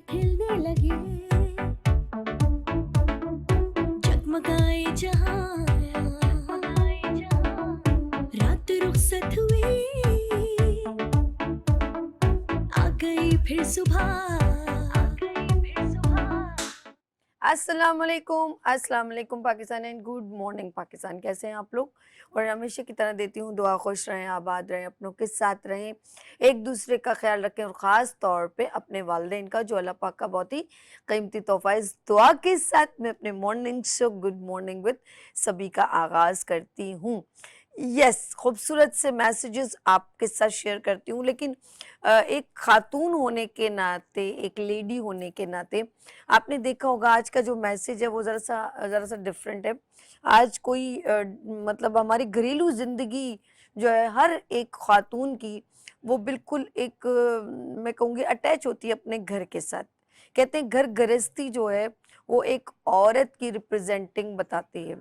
کھلنے لگے جگمگائے جہاں رات رخصت ہوئی آ گئی پھر صبح السلام علیکم Pakistan and good morning Pakistan. کیسے ہیں آپ لوگ؟ اور ہمیشہ کی طرح دیتی ہوں دعا خوش رہیں, آباد رہیں, اپنوں کے ساتھ رہیں, ایک دوسرے کا خیال رکھیں, اور خاص طور پہ اپنے والدین کا جو اللہ پاک کا بہت ہی قیمتی تحفہ ہے. اس دعا کے ساتھ میں اپنے morning show good morning with سبھی کا آغاز کرتی ہوں. خوبصورت سے میسیجز آپ کے ساتھ شیئر کرتی ہوں, لیکن ایک خاتون ہونے کے ناطے, ایک لیڈی ہونے کے ناطے آپ نے دیکھا ہوگا آج کا جو میسیج ہے وہ ذرا سا ڈفرینٹ ہے. آج کوئی مطلب ہماری گھریلو زندگی جو ہے ہر ایک خاتون کی وہ بالکل ایک میں کہوں گی اٹیچ ہوتی ہے اپنے گھر کے ساتھ. کہتے ہیں گھر گرہستی جو ہے وہ ایک عورت کی ریپرزینٹنگ بتاتی ہے.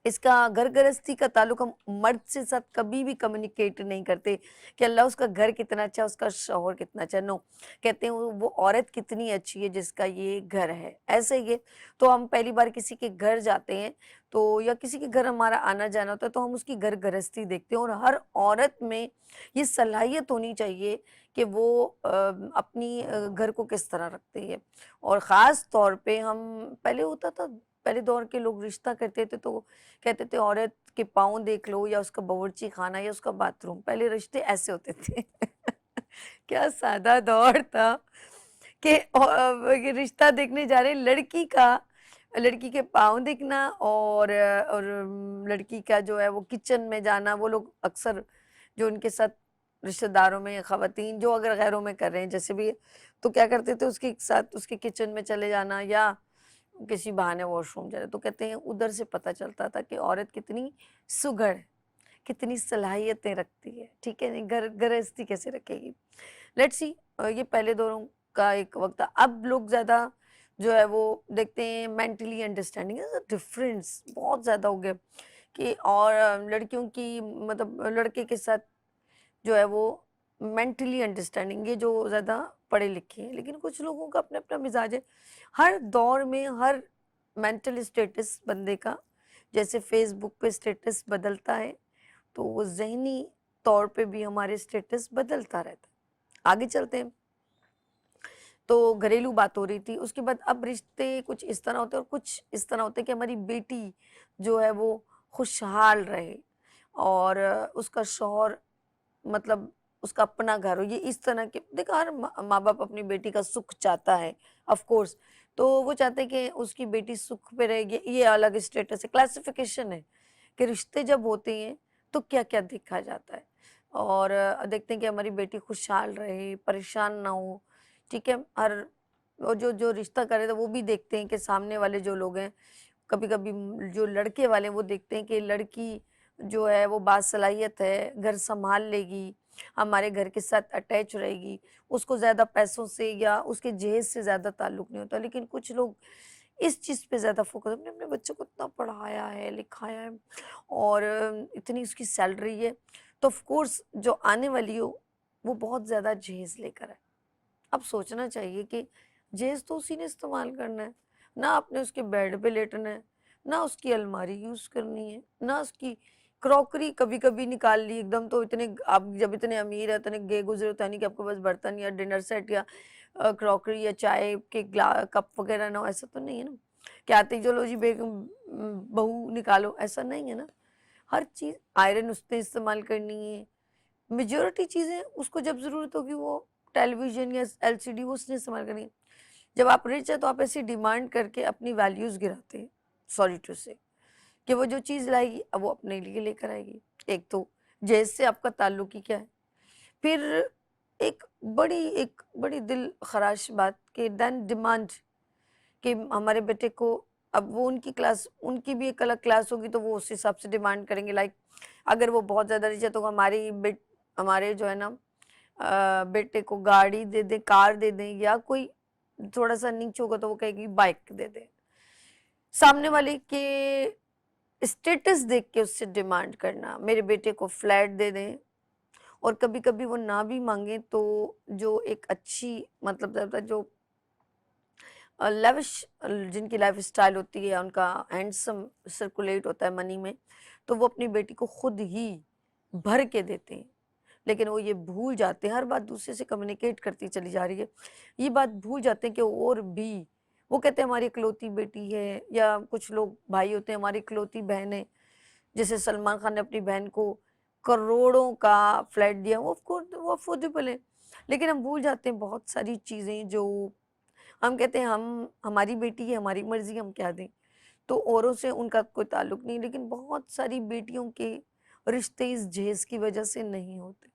اس کا گھر گرہستی کا تعلق ہم مرد سے ساتھ کبھی بھی کمیونیکیٹ نہیں کرتے کہ اللہ اس کا گھر کتنا اچھا, اس کا شوہر کتنا اچھا. نو, کہتے ہیں وہ عورت کتنی اچھی ہے جس کا یہ گھر ہے. ایسے ہی ہے تو ہم پہلی بار کسی کے گھر جاتے ہیں تو یا کسی کے گھر ہمارا آنا جانا ہوتا ہے تو ہم اس کی گھر گرہستی دیکھتے ہیں, اور ہر عورت میں یہ صلاحیت ہونی چاہیے کہ وہ اپنی گھر کو کس طرح رکھتی ہے. اور خاص طور پہ ہم پہلے ہوتا تھا, پہلے دور کے لوگ رشتہ کرتے تھے تو کہتے تھے عورت کے پاؤں دیکھ لو یا اس کا باورچی خانہ یا اس کا باتھ روم. پہلے رشتے ایسے ہوتے تھے کیا سادہ دور تھا کہ رشتہ دیکھنے جا رہے, لڑکی کے پاؤں دیکھنا اور لڑکی کا جو ہے وہ کچن میں جانا. وہ لوگ اکثر جو ان کے ساتھ رشتہ داروں میں خواتین جو اگر غیروں میں کر رہے ہیں جیسے بھی, تو کیا کرتے تھے اس کے ساتھ اس کے کچن میں چلے جانا یا کسی بہانے واش روم جائے. تو کہتے ہیں ادھر سے پتہ چلتا تھا کہ عورت کتنی سگڑ, کتنی صلاحیتیں رکھتی ہے. ٹھیک ہے, گھر گرہستی کیسے رکھے گی. لیٹس سی, یہ پہلے دوروں کا ایک وقت تھا. اب لوگ زیادہ جو ہے وہ دیکھتے ہیں مینٹلی انڈرسٹینڈنگ ڈفرینس بہت زیادہ ہو گیا کہ, اور لڑکیوں کی مطلب لڑکے کے ساتھ جو ہے وہ مینٹلی انڈرسٹینڈنگ, یہ جو زیادہ پڑھے لکھے ہیں. لیکن کچھ لوگوں کا اپنا اپنا مزاج ہے. ہر دور میں ہر مینٹل اسٹیٹس بندے کا جیسے فیس بک پہ اسٹیٹس بدلتا ہے تو وہ ذہنی طور پہ بھی ہمارے اسٹیٹس بدلتا رہتا ہے. آگے چلتے ہیں. تو گھریلو بات ہو رہی تھی, اس کے بعد اب رشتے کچھ اس طرح ہوتے ہیں اور کچھ اس طرح ہوتے ہیں کہ ہماری بیٹی جو ہے وہ خوشحال رہے اور اس کا شوہر مطلب اس کا اپنا گھر ہو. یہ اس طرح کے دیکھا, ہر ماں باپ اپنی بیٹی کا سکھ چاہتا ہے آف کورس, تو وہ چاہتے ہیں کہ اس کی بیٹی سکھ پہ رہے گی. یہ الگ اسٹیٹس ہے, کلاسیفیکیشن ہے کہ رشتے جب ہوتے ہیں تو کیا کیا دیکھا جاتا ہے, اور دیکھتے ہیں کہ ہماری بیٹی خوشحال رہے, پریشان نہ ہو. ٹھیک ہے, ہر جو رشتہ کرے تو وہ بھی دیکھتے ہیں کہ سامنے والے جو لوگ ہیں, کبھی کبھی جو لڑکے والے وہ دیکھتے ہیں کہ لڑکی جو ہے وہ باصلاحیت ہے, گھر سنبھال لے گی, ہمارے گھر کے ساتھ اٹیچ رہے گی, اس کو زیادہ پیسوں سے یا اس کے جہیز سے زیادہ تعلق نہیں ہوتا. لیکن کچھ لوگ اس چیز پہ زیادہ فوکس, اپنے بچوں کو اتنا پڑھایا ہے لکھایا ہے اور اتنی اس کی سیلری ہے تو آف کورس جو آنے والی ہو وہ بہت زیادہ جہیز لے کر ہے. اب سوچنا چاہیے کہ جہیز تو اسی نے استعمال کرنا ہے, نہ آپ نے اس کے بیڈ پہ لیٹنا ہے, نہ اس کی الماری یوز کرنی ہے, نہ اس کی کراکری کبھی کبھی نکال لی ایک دم. تو اتنے آپ جب اتنے امیر ہے اتنے گئے گزرے ہوتا نہیں کہ آپ کے پاس برتن یا ڈنر سیٹ یا کراکری یا چائے کے کپ وغیرہ نہ ہو. ایسا تو نہیں ہے نا کہ آتے ہی چلو جی بہو نکالو, ایسا نہیں ہے نا. ہر چیز آئرن اس نے استعمال کرنی ہے. میجورٹی چیزیں اس کو جب ضرورت ہوگی وہ ٹیلی ویژن یا ایل سی ڈی وہ اس نے استعمال کرنی ہے. جب آپ رچ ہے تو آپ ایسی ڈیمانڈ کر کے اپنی ویلیوز گراتے ہیں, سوری ٹو سے, کہ وہ جو چیز لائے گی اب وہ اپنے لیے لے کر آئے گی. ایک تو جیسے سے آپ کا تعلق ہی کیا ہے. پھر ایک بڑی دل خراش بات کہ دین ڈیمانڈ کہ ہمارے بیٹے کو, اب وہ ان کی کلاس, ان کی بھی ایک الگ کلاس ہوگی تو وہ اس حساب سے ڈیمانڈ کریں گے. لائک اگر وہ بہت زیادہ ریچ ہے تو ہمارے جو ہے نا بیٹے کو گاڑی دے دیں, کار دے دیں, یا کوئی تھوڑا سا نیچے ہوگا تو وہ کہے گی بائک دے دیں. سامنے والے کے اسٹیٹس دیکھ کے اس سے ڈیمانڈ کرنا, میرے بیٹے کو فلیٹ دے دیں. اور کبھی کبھی وہ نہ بھی مانگیں تو جو ایک اچھی مطلب جو لیوش جن کی لائف اسٹائل ہوتی ہے، ان کا ہینڈسم سرکولیٹ ہوتا ہے منی میں، تو وہ اپنی بیٹی کو خود ہی بھر کے دیتے ہیں، لیکن وہ یہ بھول جاتے ہیں، ہر بات دوسرے سے کمیونیکیٹ کرتی چلی جا رہی ہے، یہ بات بھول جاتے ہیں کہ اور بھی وہ کہتے ہیں ہماری اکلوتی بیٹی ہے، یا کچھ لوگ بھائی ہوتے ہیں ہماری اکلوتی بہن ہے، جیسے سلمان خان نے اپنی بہن کو کروڑوں کا فلیٹ دیا، وہ وہ افورڈیبل ہے، لیکن ہم بھول جاتے ہیں بہت ساری چیزیں جو ہم کہتے ہیں ہماری بیٹی ہے، ہماری مرضی، ہم کیا دیں، تو اوروں سے ان کا کوئی تعلق نہیں، لیکن بہت ساری بیٹیوں کے رشتے اس جہیز کی وجہ سے نہیں ہوتے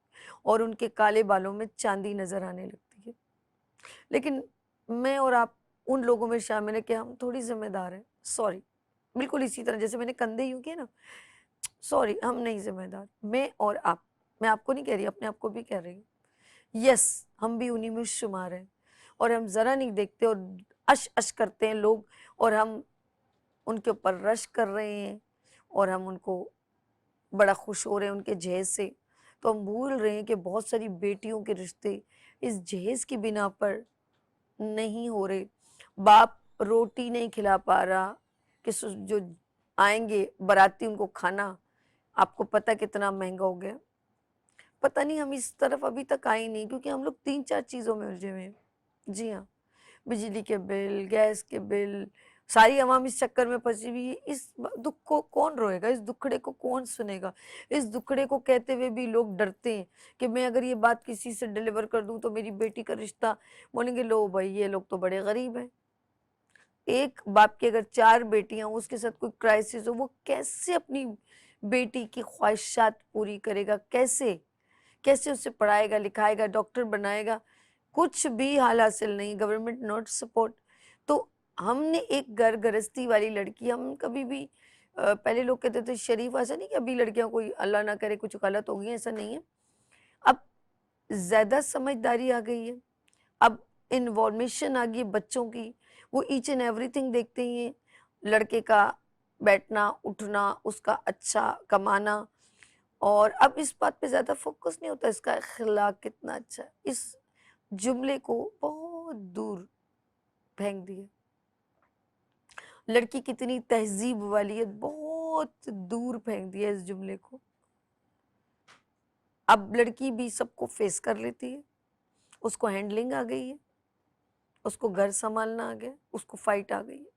اور ان کے کالے بالوں میں چاندی نظر آنے لگتی ہے، لیکن میں اور آپ ان لوگوں میں شامل ہے کہ ہم تھوڑی ذمہ دار ہیں، سوری، بالکل اسی طرح جیسے میں نے کندھے یوں کیے نا، سوری، ہم نہیں ذمہ دار، میں اور آپ، میں آپ کو نہیں کہہ رہی، اپنے آپ کو بھی کہہ رہی ہوں، یس ہم بھی انہی میں شمار ہیں، اور ہم ذرا نہیں دیکھتے اور اش اش کرتے ہیں لوگ، اور ہم ان کے اوپر رش کر رہے ہیں، اور ہم ان کو بڑا خوش ہو رہے ہیں ان کے جہیز سے، تو ہم بھول رہے ہیں کہ بہت ساری بیٹیوں کے رشتے اس جہیز کی بنا پر نہیں ہو رہے، باپ روٹی نہیں کھلا پا رہا کہ جو آئیں گے باراتی ان کو کھانا آپ کو پتہ کتنا مہنگا ہو گیا، پتہ نہیں ہم اس طرف ابھی تک آئے نہیں، کیونکہ ہم لوگ 3-4 چیزوں میں الجھے ہوئے ہیں، جی ہاں، بجلی کے بل، گیس کے بل، ساری عوام اس چکر میں پھنسی ہوئی ہے، اس دکھ کو کون روئے گا، اس دکھڑے کو کون سنے گا، اس دکھڑے کو کہتے ہوئے بھی لوگ ڈرتے ہیں کہ میں اگر یہ بات کسی سے ڈیلیور کر دوں تو میری بیٹی کا رشتہ، بولیں گے لو بھائی یہ لوگ تو بڑے غریب ہیں، ایک باپ کی اگر 4 بیٹیاں ہوں، اس کے ساتھ کوئی کرائسس ہو، وہ کیسے اپنی بیٹی کی خواہشات پوری کرے گا، کیسے اسے پڑھائے گا، لکھائے گا، ڈاکٹر بنائے گا، کچھ بھی حال حاصل نہیں، گورنمنٹ ناٹ سپورٹ، تو ہم نے ایک گھر گرہستی والی لڑکی، ہم کبھی بھی پہلے لوگ کہتے تھے شریف، ایسا نہیں کہ ابھی لڑکیاں کوئی اللہ نہ کرے کچھ غلط ہو گئی، ایسا نہیں ہے، اب زیادہ سمجھداری آ گئی ہے، اب انفارمیشن آ گئی ہے بچوں کی، وہ ایچ اینڈ ایوری تھنگ دیکھتے ہیں، لڑکے کا بیٹھنا اٹھنا، اس کا اچھا کمانا، اور اب اس بات پہ زیادہ فوکس نہیں ہوتا اس کا اخلاق کتنا اچھا ہے، اس جملے کو بہت دور پھینک دیا، لڑکی کتنی تہذیب والی ہے بہت دور پھینک دیا اس جملے کو، اب لڑکی بھی سب کو فیس کر لیتی ہے، اس کو ہینڈلنگ آ گئی ہے، اس کو گھر سنبھالنا آ گیا، اس کو فائٹ آ گئی ہے،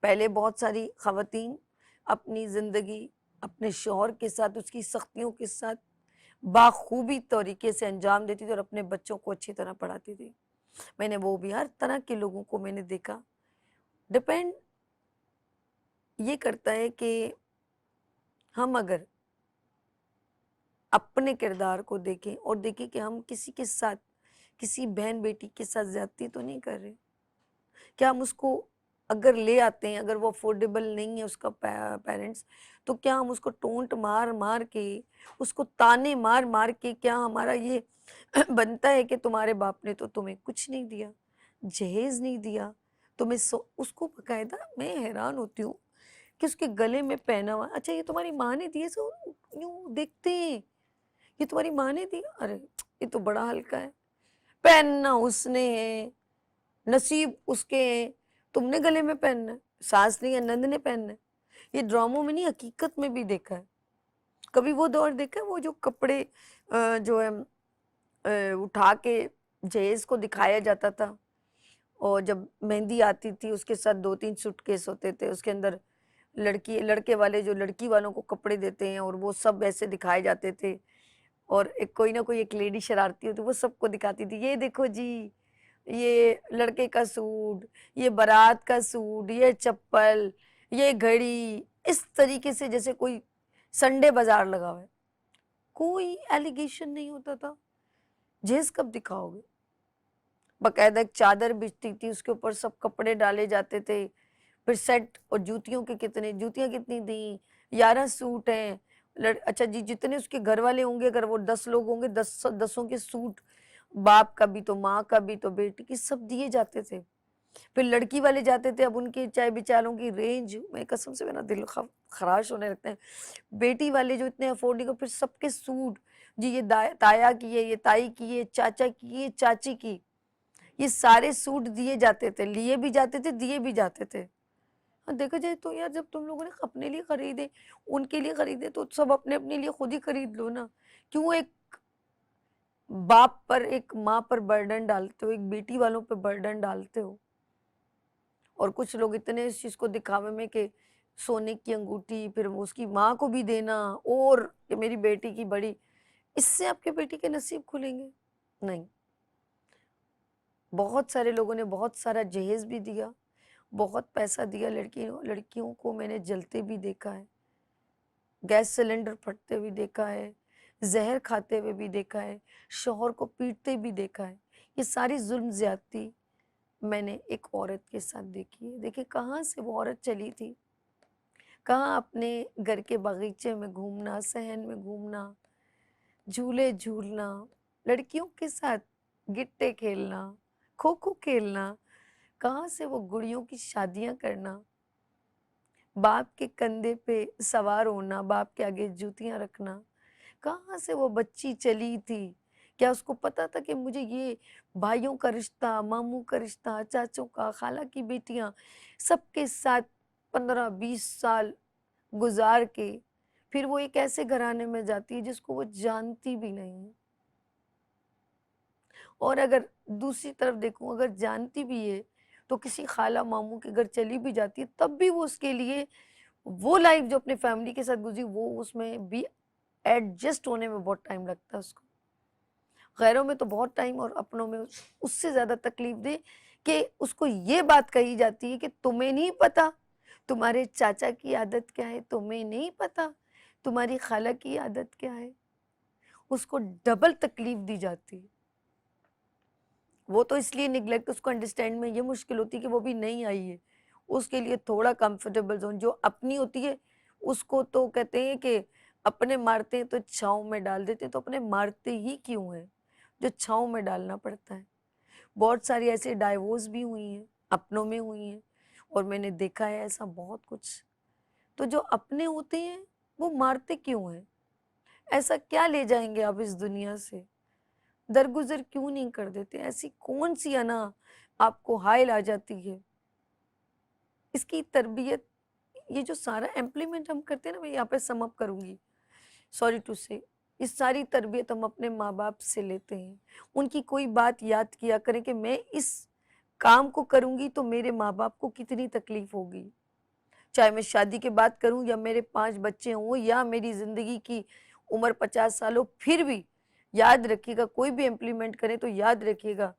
پہلے بہت ساری خواتین اپنی زندگی اپنے شوہر کے ساتھ اس کی سختیوں کے ساتھ باخوبی طریقے سے انجام دیتی تھی اور اپنے بچوں کو اچھی طرح پڑھاتی تھی، میں نے وہ بھی ہر طرح کے لوگوں کو میں نے دیکھا، ڈپینڈ یہ کرتا ہے کہ ہم اگر اپنے کردار کو دیکھیں اور دیکھیں کہ ہم کسی کے ساتھ، کسی بہن بیٹی کے ساتھ زیادتی تو نہیں کر رہے، کیا ہم اس کو اگر لے آتے ہیں، اگر وہ افورڈیبل نہیں ہے اس کا پیرنٹس، تو کیا ہم اس کو ٹونٹ مار مار کے، اس کو تانے مار مار کے، کیا ہمارا یہ بنتا ہے کہ تمہارے باپ نے تو تمہیں کچھ نہیں دیا، جہیز نہیں دیا تمہیں، اس کو باقاعدہ میں حیران ہوتی ہوں کہ اس کے گلے میں پہنا ہوا، اچھا یہ تمہاری ماں نے دیے، سو یوں دیکھتے ہیں یہ تمہاری ماں نے دی، ارے یہ تو بڑا ہلکا ہے، پہننا اس نے ہے، نصیب اس کے ہیں، تم نے گلے میں پہننا ہے، ساس نے یا نند نے پہننا ہے، یہ ڈراموں میں نہیں حقیقت میں بھی دیکھا ہے، کبھی وہ دور دیکھا ہے وہ جو کپڑے جو ہے اٹھا کے جہیز کو دکھایا جاتا تھا، اور جب مہندی آتی تھی اس کے ساتھ 2-3 سوٹ کیس ہوتے تھے، اس کے اندر لڑکے والے جو لڑکی والوں کو کپڑے دیتے ہیں اور وہ سب ایسے دکھائے جاتے تھے، اور ایک کوئی نہ کوئی ایک لیڈی شرارتی ہوتی وہ سب کو دکھاتی تھی، یہ دیکھو جی یہ لڑکے کا سوٹ، یہ بارات کا سوٹ، یہ چپل، یہ گھڑی، اس طریقے سے جیسے کوئی سنڈے بازار لگا ہوا ہے، کوئی ایلیگیشن نہیں ہوتا تھا، جہیز کب دکھاؤ گے، باقاعدہ ایک چادر بچتی تھی اس کے اوپر سب کپڑے ڈالے جاتے تھے، پھر سیٹ، اور جوتیوں کے جوتیاں کتنی تھیں، 11 سوٹ ہیں، اچھا جی جتنے اس کے گھر والے ہوں گے، اگر وہ 10 لوگ ہوں گے، 10 کے سوٹ، باپ کا بھی تو ماں کا بھی تو بیٹی کی، سب دیے جاتے تھے، پھر لڑکی والے جاتے تھے، اب ان کے چاہے بیچاروں کی رینج، میں قسم سے میرا دل خراش ہونے لگتا ہے، بیٹی والے جو اتنے افورڈ نہیں کر، پھر سب کے سوٹ، جی یہ تایا کی ہے، یہ تائی کی ہے، چاچا کی ہے، چاچی کی، یہ سارے سوٹ دیے جاتے تھے, لیے بھی جاتے تھے, دیے بھی جاتے تھے. دیکھا جائے تو یار جب تم لوگوں نے اپنے لیے خریدے, ان کے لیے خریدے, تو سب اپنے اپنے لیے خود ہی خرید لو نا. کیوں ایک باپ پر, ایک ماں پر برڈن ڈالتے ہو, ایک بیٹی والوں پہ برڈن ڈالتے ہو؟ اور کچھ لوگ اتنے اس چیز کو دکھاوے میں کہ سونے کی انگوٹھی, پھر اس کی ماں کو بھی دینا, اور کہ میری بیٹی کی بڑی, اس سے آپ کے بیٹی کے نصیب کھلیں گے؟ نہیں. بہت سارے لوگوں نے بہت سارا جہیز بھی دیا, بہت پیسہ دیا, لڑکیوں کو میں نے جلتے بھی دیکھا ہے, گیس سلنڈر پھٹتے بھی دیکھا ہے, زہر کھاتے ہوئے بھی دیکھا ہے, شوہر کو پیٹتے بھی دیکھا ہے. یہ ساری ظلم زیادتی میں نے ایک عورت کے ساتھ دیکھی ہے. دیکھیں کہاں سے وہ عورت چلی تھی, کہاں اپنے گھر کے باغیچے میں گھومنا, صحن میں گھومنا, جھولے جھولنا, لڑکیوں کے ساتھ گٹے کھیلنا, کھوکھو کھیلنا, کہاں سے وہ گڑیوں کی شادیاں کرنا, باپ کے کندھے پہ سوار ہونا, باپ کے آگے جوتیاں رکھنا. کہاں سے وہ بچی چلی تھی؟ کیا اس کو پتا تھا کہ مجھے یہ بھائیوں کا رشتہ, ماموں کا رشتہ, چاچوں کا, خالہ کی بیٹیاں, سب کے ساتھ 15-20 سال گزار کے پھر وہ ایک ایسے گھرانے میں جاتی ہے جس کو وہ جانتی بھی نہیں. اور اگر دوسری طرف دیکھوں, اگر جانتی بھی ہے تو کسی خالہ ماموں کے گھر چلی بھی جاتی ہے, تب بھی وہ اس کے لیے وہ لائف جو اپنے فیملی کے ساتھ گزری, وہ اس میں بھی ایڈجسٹ ہونے میں بہت ٹائم لگتا ہے اس کو. غیروں میں تو بہت ٹائم, اور اپنوں میں اس سے زیادہ تکلیف دے کہ اس کو یہ بات کہی جاتی ہے کہ تمہیں نہیں پتا تمہارے چاچا کی عادت کیا ہے, تمہیں نہیں پتا تمہاری خالہ کی عادت کیا ہے. اس کو ڈبل تکلیف دی جاتی ہے. وہ تو اس لیے نگلیکٹ, اس کو انڈرسٹینڈ میں یہ مشکل ہوتی ہے کہ وہ بھی نہیں آئی ہے, اس کے لیے تھوڑا کمفرٹیبل زون جو اپنی ہوتی ہے اس کو تو کہتے ہیں کہ اپنے مارتے ہیں تو چھاؤں میں ڈال دیتے ہیں, تو اپنے مارتے ہی کیوں ہیں جو چھاؤں میں ڈالنا پڑتا ہے. بہت ساری ایسے ڈائیورس بھی ہوئی ہیں, اپنوں میں ہوئی ہیں, اور میں نے دیکھا ہے ایسا بہت کچھ. تو جو اپنے ہوتے ہیں وہ مارتے کیوں ہیں؟ ایسا کیا لے جائیں گے آپ اس دنیا سے؟ درگزر کیوں نہیں کر دیتے؟ ایسی کون سی انا آپ کو حائل آ جاتی ہے؟ اس کی تربیت, یہ جو سارا امپلیمنٹ ہم کرتے ہیں نا, میں یہاں پہ سم اپ کروں گی, سوری ٹو سے, اس ساری تربیت ہم اپنے ماں باپ سے لیتے ہیں. ان کی کوئی بات یاد کیا کریں کہ میں اس کام کو کروں گی تو میرے ماں باپ کو کتنی تکلیف ہوگی, چاہے میں شادی کے بعد کروں یا میرے 5 بچے ہوں یا میری زندگی کی عمر 50 سال ہو, پھر بھی یاد رکھیے گا, کوئی بھی امپلیمنٹ کریں تو یاد رکھیے گا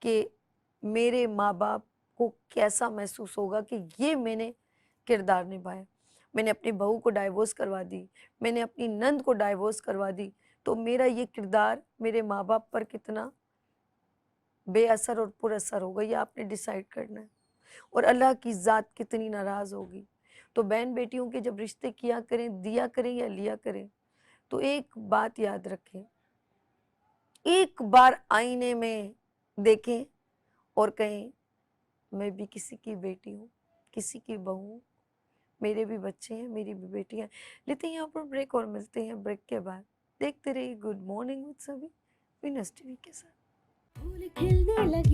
کہ میرے ماں باپ کو کیسا محسوس ہوگا کہ یہ میں نے کردار نبھایا. میں نے اپنی بہو کو ڈائیورس کروا دی, میں نے اپنی نند کو ڈائیورس کروا دی, تو میرا یہ کردار میرے ماں باپ پر کتنا بے اثر اور پر اثر ہوگا, یہ آپ نے ڈیسائیڈ کرنا ہے. اور اللہ کی ذات کتنی ناراض ہوگی. تو بہن بیٹیوں کے جب رشتے کیا کریں, دیا کریں یا لیا کریں, تو ایک بات یاد رکھیں, ایک بار آئینے میں دیکھیں اور کہیں میں بھی کسی کی بیٹی ہوں, کسی کی بہو ہوں, میرے بھی بچے ہیں, میری بھی بیٹیاں. لیتے ہیں یہاں پر بریک, اور ملتے ہیں بریک کے بعد. دیکھتے رہیے گڈ مارننگ وتھ سبھی وینس ٹی وی کے ساتھ. پھول کھلنے لگے